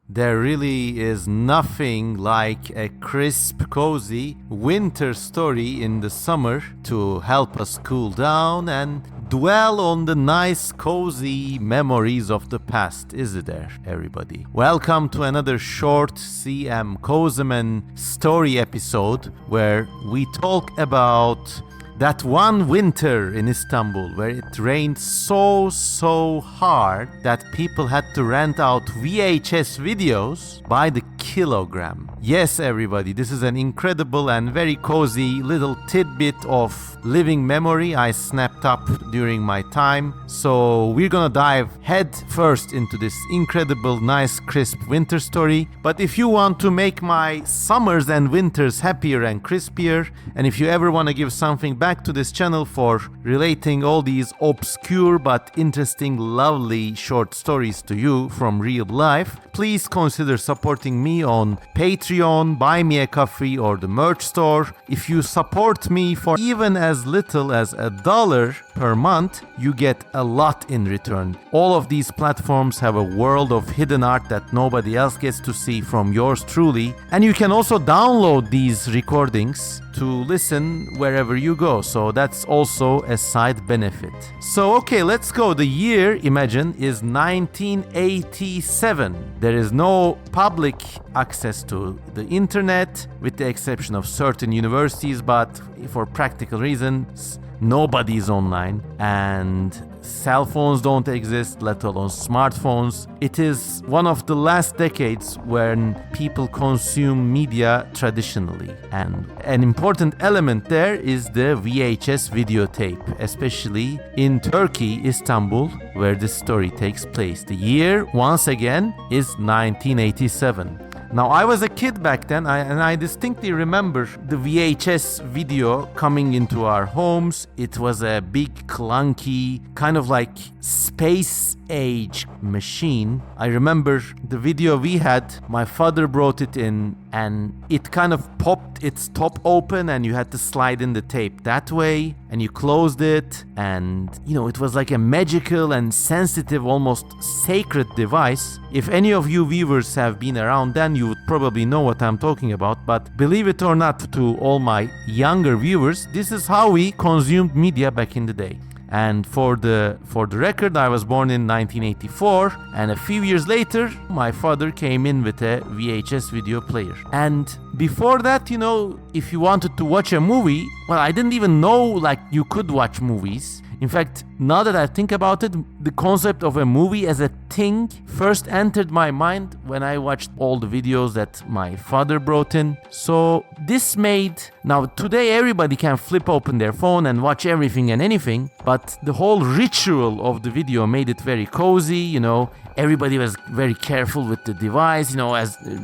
There really is nothing like a crisp, cozy winter story in the summer to help us cool down and dwell on the nice, cozy memories of the past, isn't there, everybody? Welcome to another short CM Kozemen story episode where we talk about that one winter in Istanbul where it rained so hard that people had to rent out VHS videos by the kilogram. Yes, everybody, this is an incredible and very cozy little tidbit of living memory I snapped up during my time. So we're gonna dive head first into this incredible, nice, crisp winter story. But if you want to make my summers and winters happier and crispier, and if you ever want to give something back to this channel for relating all these obscure but interesting, lovely short stories to you from real life, please consider supporting me on Patreon, Buy Me a Coffee, or the merch store. If you support me for even as little as $1 per month, you get a lot in return. All of these platforms have a world of hidden art that nobody else gets to see from yours truly. And you can also download these recordings to listen wherever you go. So that's also a side benefit. So okay, let's go. The year, imagine, is 1987. There is no public access to the internet with the exception of certain universities, but for practical reasons, nobody is online and cell phones don't exist, let alone smartphones. It is one of the last decades when people consume media traditionally. And an important element there is the VHS videotape, especially in Turkey, Istanbul, where this story takes place. The year, once again, is 1987. Now, I was a kid back then, and I distinctly remember the VHS video coming into our homes. It was a big, clunky, kind of like space age machine. I remember the video we had, my father brought it in, and it kind of popped its top open, and you had to slide in the tape that way, and you closed it, and it was like a magical and sensitive, almost sacred device. If any of you viewers have been around then, you would probably know what I'm talking about, but believe it or not, to all my younger viewers, this is how we consumed media back in the day. And for the record, I was born in 1984, and a few years later, my father came in with a VHS video player. And before that, if you wanted to watch a movie, well, I didn't even know you could watch movies. In fact, now that I think about it, the concept of a movie as a thing first entered my mind when I watched all the videos that my father brought in. So this made... Now, today everybody can flip open their phone and watch everything and anything, but the whole ritual of the video made it very cozy, Everybody was very careful with the device,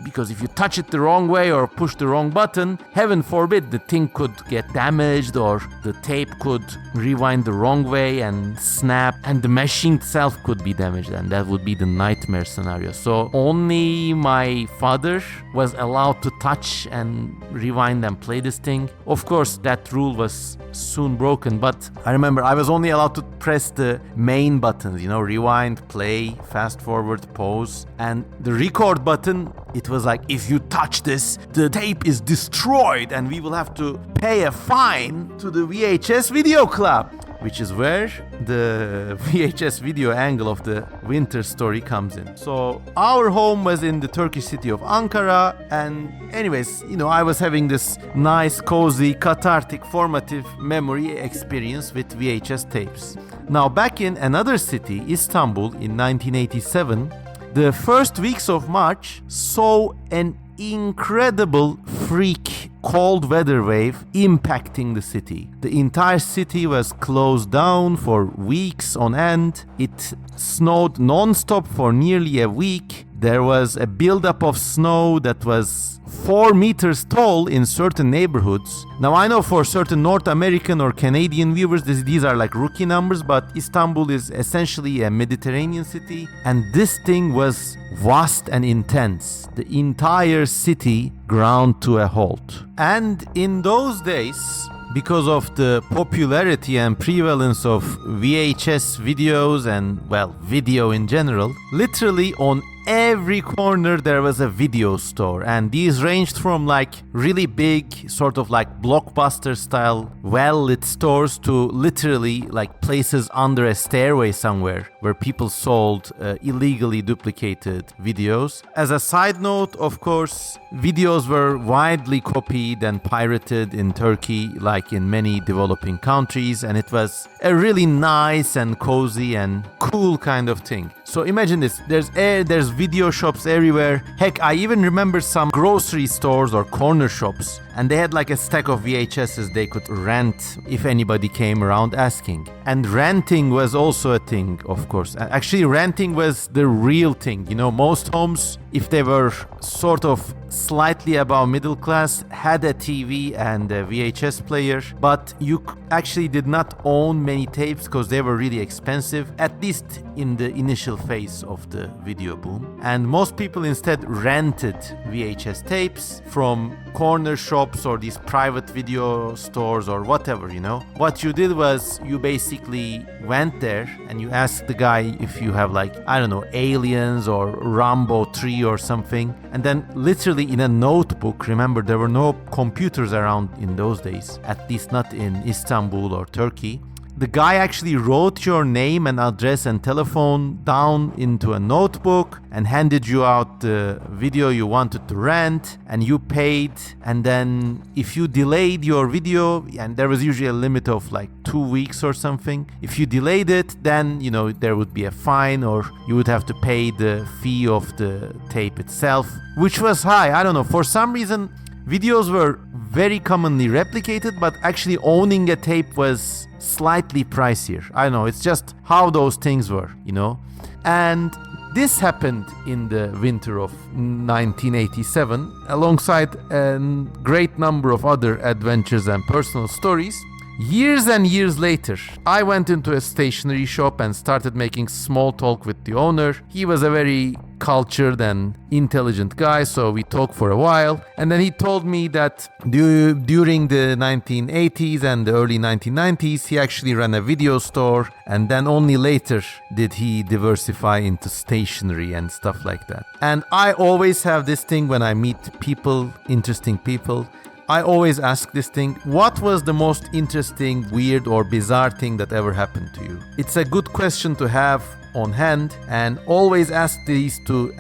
because if you touch it the wrong way or push the wrong button, heaven forbid, the thing could get damaged or the tape could rewind the wrong way and snap, and the machine itself could be damaged, and that would be the nightmare scenario. So only my father was allowed to touch and rewind and play this thing. Of course, that rule was soon broken, but I remember I was only allowed to press the main buttons, rewind, play, fast forward, pause, and the record button, it was like, if you touch this, the tape is destroyed and we will have to pay a fine to the VHS Video Club, which is where the VHS video angle of the winter story comes in. So our home was in the Turkish city of Ankara, and anyways, I was having this nice, cozy, cathartic, formative memory experience with VHS tapes. Now, back in another city, Istanbul, in 1987, the first weeks of March saw an incredible freak cold weather wave impacting the city. The entire city was closed down for weeks on end. It snowed non-stop for nearly a week. There was a buildup of snow that was 4 meters tall in certain neighborhoods. Now, I know for certain North American or Canadian viewers, these are like rookie numbers, but Istanbul is essentially a Mediterranean city, and this thing was vast and intense. The entire city ground to a halt. And in those days, because of the popularity and prevalence of VHS videos and, well, video in general, literally on every corner there was a video store, and these ranged from like really big sort of like blockbuster style well-lit stores to literally like places under a stairway somewhere where people sold illegally duplicated videos. As a side note, of course, videos were widely copied and pirated in Turkey like in many developing countries, and it was a really nice and cozy and cool kind of thing. So imagine this, there's video shops everywhere. Heck, I even remember some grocery stores or corner shops, and they had like a stack of VHSs they could rent if anybody came around asking. And renting was also a thing, of course. Actually, renting was the real thing. You know, most homes, if they were sort of slightly above middle class, had a TV and a VHS player, but you actually did not own many tapes because they were really expensive, at least in the initial phase of the video boom. And most people instead rented VHS tapes from corner shops or these private video stores or whatever, you know. What you did was you basically went there and you asked the guy if you have like, I don't know, Aliens or Rambo 3 or something, and then literally in a notebook, remember there were no computers around in those days, at least not in Istanbul or Turkey. The guy actually wrote your name and address and telephone down into a notebook and handed you out the video you wanted to rent, and you paid. And then if you delayed your video, and there was usually a limit of like 2 weeks or something, if you delayed it, then, you know, there would be a fine or you would have to pay the fee of the tape itself, which was high. I don't know, for some reason videos were very commonly replicated, but actually owning a tape was slightly pricier. I don't know, it's just how those things were, you know. And this happened in the winter of 1987, alongside a great number of other adventures and personal stories. Years and years later, I went into a stationery shop and started making small talk with the owner. He was a very cultured and intelligent guy, so we talked for a while. And then he told me that during the 1980s and the early 1990s, he actually ran a video store, and then only later did he diversify into stationery and stuff like that. And I always have this thing when I meet people, interesting people, I always ask this thing: what was the most interesting, weird or bizarre thing that ever happened to you? It's a good question to have on hand, and always ask this to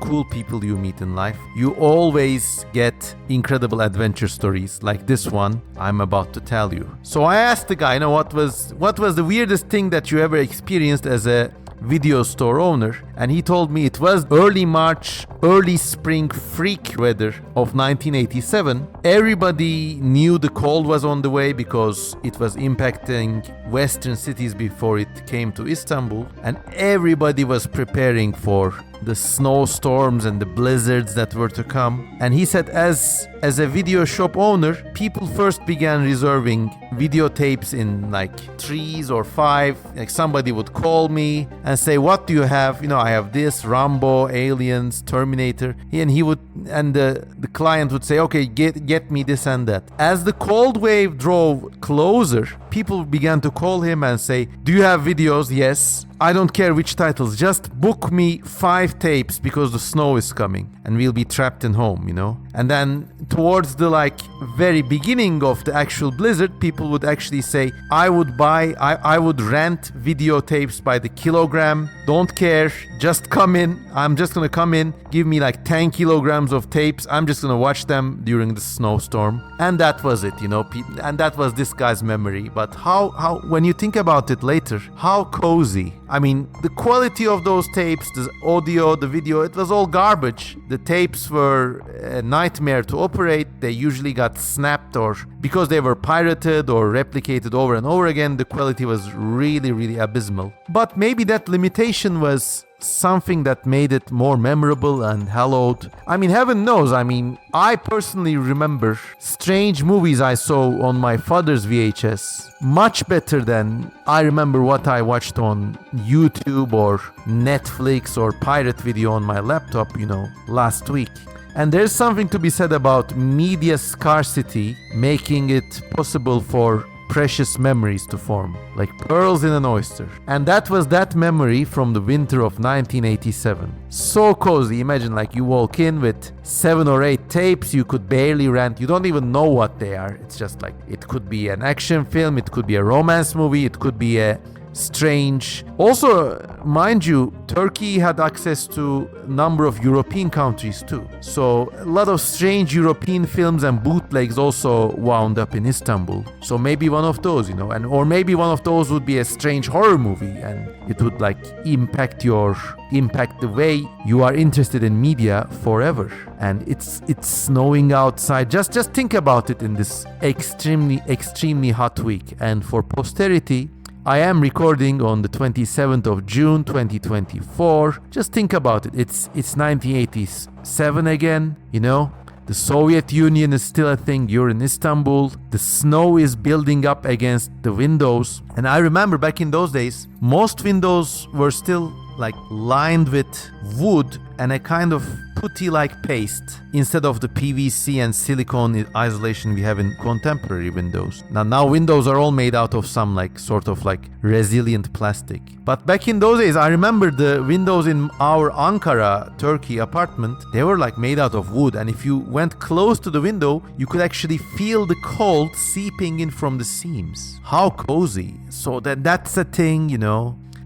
cool people you meet in life. You always get incredible adventure stories like this one I'm about to tell you. So I asked the guy, you know, what was the weirdest thing that you ever experienced as a video store owner? And he told me it was early March, early spring freak weather of 1987. Everybody knew the cold was on the way because it was impacting western cities before it came to Istanbul, and everybody was preparing for the snowstorms and the blizzards that were to come. And he said as a video shop owner, people first began reserving videotapes in like 3s or 5. Like somebody would call me and say, what do you have? You know, I have this, Rambo, Aliens, Terminator. And the client would say, okay, get me this and that. As the cold wave drove closer, people began to call him and say, do you have videos? Yes. I don't care which titles, just book me 5 tapes because the snow is coming and we'll be trapped in home, you know. And then towards the like very beginning of the actual blizzard, people would actually say, I would rent videotapes by the kilogram, don't care, just come in, I'm just gonna come in, give me like 10 kilograms of tapes, I'm just gonna watch them during the snowstorm. And that was it, you know, and that was this guy's memory. But how when you think about it later, how cozy. I mean, the quality of those tapes, the audio, the video, it was all garbage. The tapes were a nightmare to operate. They usually got snapped, or because they were pirated or replicated over and over again, the quality was really, really abysmal. But maybe that limitation was something that made it more memorable and hallowed. I mean, heaven knows. I mean, I personally remember strange movies I saw on my father's VHS much better than I remember what I watched on YouTube or Netflix or pirate video on my laptop, you know, last week. And there's something to be said about media scarcity making it possible for precious memories to form, like pearls in an oyster. And that was that memory from the winter of 1987. So cozy. Imagine like you walk in with 7 or 8 tapes you could barely rent. You don't even know what they are. It's just like, it could be an action film, it could be a romance movie, it could be a strange. Also, mind you, Turkey had access to a number of European countries too. So a lot of strange European films and bootlegs also wound up in Istanbul. So maybe one of those, and or maybe one of those would be a strange horror movie, and it would like impact the way you are interested in media forever. And it's snowing outside. Just think about it in this extremely hot week. And for posterity, I am recording on the 27th of June 2024. Just think about it. It's 1987 again, The Soviet Union is still a thing. You're in Istanbul. The snow is building up against the windows. And I remember back in those days, most windows were still like lined with wood and a kind of putty-like paste instead of the PVC and silicone isolation we have in contemporary windows. Now windows are all made out of some like sort of like resilient plastic. But back in those days, I remember the windows in our Ankara, Turkey apartment, they were like made out of wood. And if you went close to the window, you could actually feel the cold seeping in from the seams. How cozy. So that's a thing,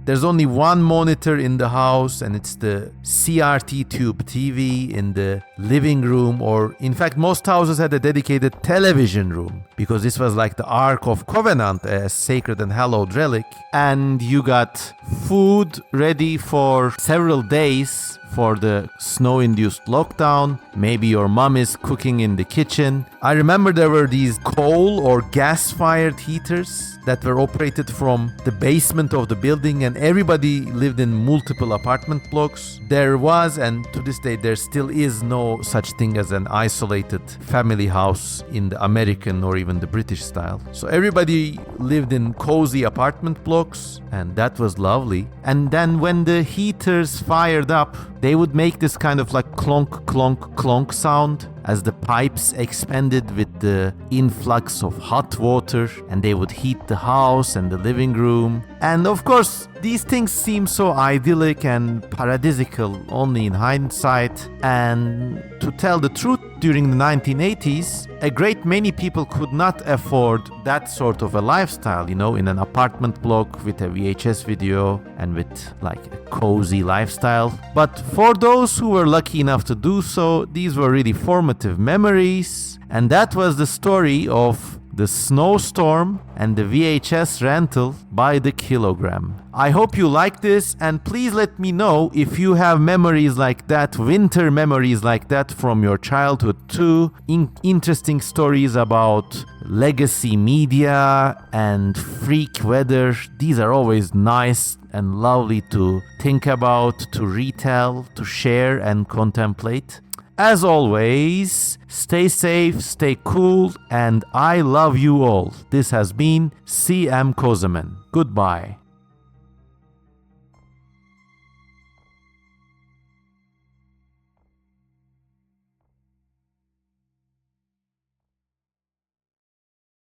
There's only one monitor in the house, and it's the CRT tube TV in the living room, or in fact most houses had a dedicated television room because this was like the Ark of Covenant, a sacred and hallowed relic. And you got food ready for several days for the snow-induced lockdown. Maybe your mom is cooking in the kitchen. I remember there were these coal or gas-fired heaters that were operated from the basement of the building, and everybody lived in multiple apartment blocks. There was, and to this day there still is, no such thing as an isolated family house in the American or even the British style. So everybody lived in cozy apartment blocks, and that was lovely. And then when the heaters fired up, they would make this kind of like clonk, clonk, clonk sound as the pipes expanded with the influx of hot water, and they would heat the house and the living room. And of course, these things seem so idyllic and paradisical only in hindsight. And to tell the truth, during the 1980s, a great many people could not afford that sort of a lifestyle, in an apartment block with a VHS video and with like a cozy lifestyle. But for those who were lucky enough to do so, these were really formative memories. And that was the story of the snowstorm and the VHS rental by the kilogram. I hope you like this, and please let me know if you have memories like that, winter memories like that from your childhood too. Interesting stories about legacy media and freak weather. These are always nice and lovely to think about, to retell, to share and contemplate. As always, stay safe, stay cool, and I love you all. This has been CM Kozemen. Goodbye.